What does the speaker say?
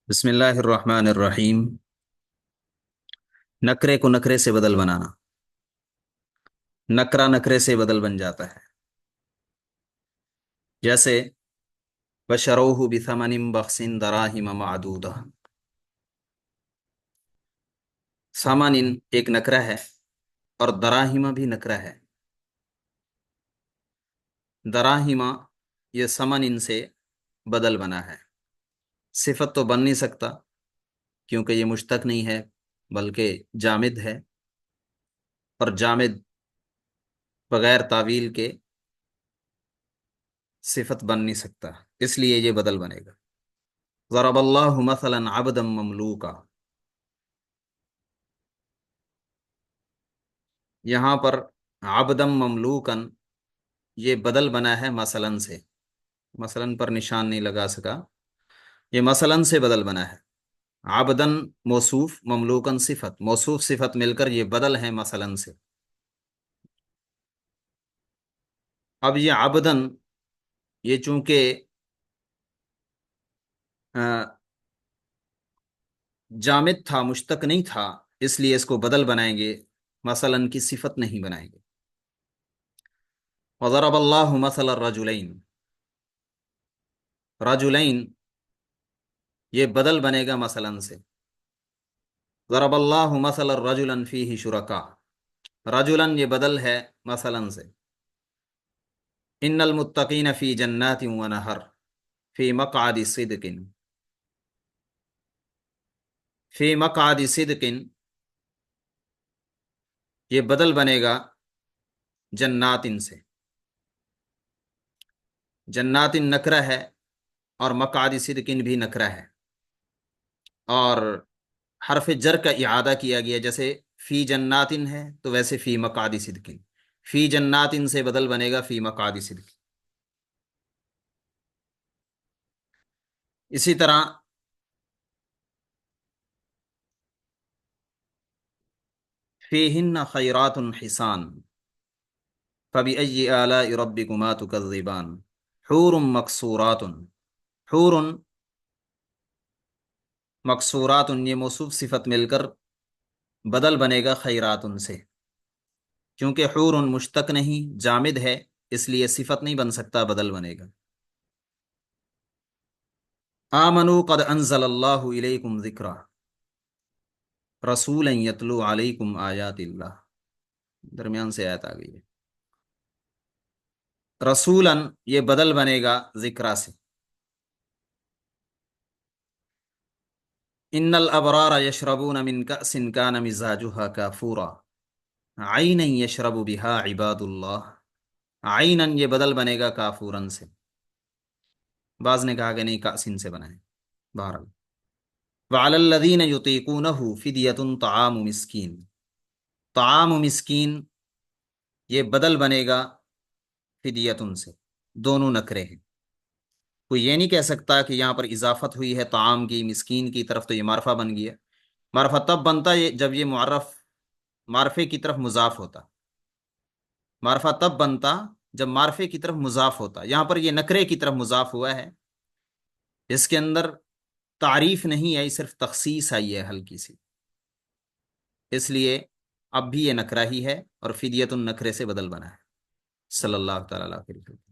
بسم اللہ الرحمن الرحیم۔ نکرے کو نکرے سے بدل بنانا، نکرا نکرے سے بدل بن جاتا ہے۔ جیسے وشروہ بثمن بخس دراہم معدودہ۔ ثمن ایک نکرہ ہے اور دراہم بھی نکرہ ہے۔ دراہم یہ ثمن سے بدل بنا ہے، صفت تو بن نہیں سکتا کیونکہ یہ مشتق نہیں ہے بلکہ جامد ہے، اور جامد بغیر تعویل کے صفت بن نہیں سکتا، اس لیے یہ بدل بنے گا۔ ضرب اللہ مثلا عبدا مملوکا، یہاں پر عبدم مملوکن یہ بدل بنا ہے مثلاً سے، مثلاً پر نشان نہیں لگا سکا، یہ مثلاً سے بدل بنا ہے۔ عبدن موصوف، مملوکن صفت، موصوف صفت مل کر یہ بدل ہے مثلاً سے۔ اب یہ عبدن یہ چونکہ جامد تھا، مشتق نہیں تھا، اس لیے اس کو بدل بنائیں گے، مثلاً کی صفت نہیں بنائیں گے۔ وضرب اللہ مثل الرجلین، رجلین یہ بدل بنے گا مثلاً سے۔ ضرب اللہ مثلا رجلا فیہ شرکاء، رجلا یہ بدل ہے مثلاً سے۔ ان المتقین فی جنات ونہر فی مقعد صدق، فی مقعد صدق یہ بدل بنے گا جنات سے۔ جنات نکرہ ہے اور مقعد صدق بھی نکرہ ہے، اور حرف جر کا اعادہ کیا گیا، جیسے فی جنات ہے تو ویسے فی مقعد صدق، فی جنات سے بدل بنے گا فی مقعد صدق۔ اسی طرح فیہن خیرات حسان فبأي آلاء ربكما تكذبان حور مقصورات، حور مقصورات یہ موصوف صفت مل کر بدل بنے گا خیرات سے، کیونکہ حور مشتق نہیں، جامد ہے، اس لیے صفت نہیں بن سکتا، بدل بنے گا۔ آمنوا قد انزل اللہ الیکم ذکرا رسولا یتلو علیکم آیات اللہ، درمیان سے آیت آ گئی ہے۔ رسولا یہ بدل بنے گا ذکرا سے۔ ان الابرار یشربون من کأس کان مزاجها کافورا عینا یشرب بها عباد اللہ، عینا یہ بدل بنے گا کافورن سے، بعض نے کہا کہ نہیں کأسن سے بنا ہے، بہرحال۔ وعلی الذین یطیقونہ فدیۃ طعام مسکین، طعام مسکین یہ بدل بنے گا فدیتن سے، دونوں نکرے ہیں۔ کوئی یہ نہیں کہہ سکتا کہ یہاں پر اضافت ہوئی ہے طعام کی مسکین کی طرف تو یہ معرفہ بن گیا۔ معرفہ تب بنتا ہے جب یہ معرف معرفے کی طرف مضاف ہوتا، معرفہ تب بنتا جب معرفے کی طرف مضاف ہوتا، یہاں پر یہ نکرے کی طرف مضاف ہوا ہے، اس کے اندر تعریف نہیں آئی، صرف تخصیص آئی ہے ہلکی سی، اس لیے اب بھی یہ نکرہ ہی ہے اور فدیت النکرے سے بدل بنا ہے۔ صلی اللہ تعالیٰ علیہ وسلم۔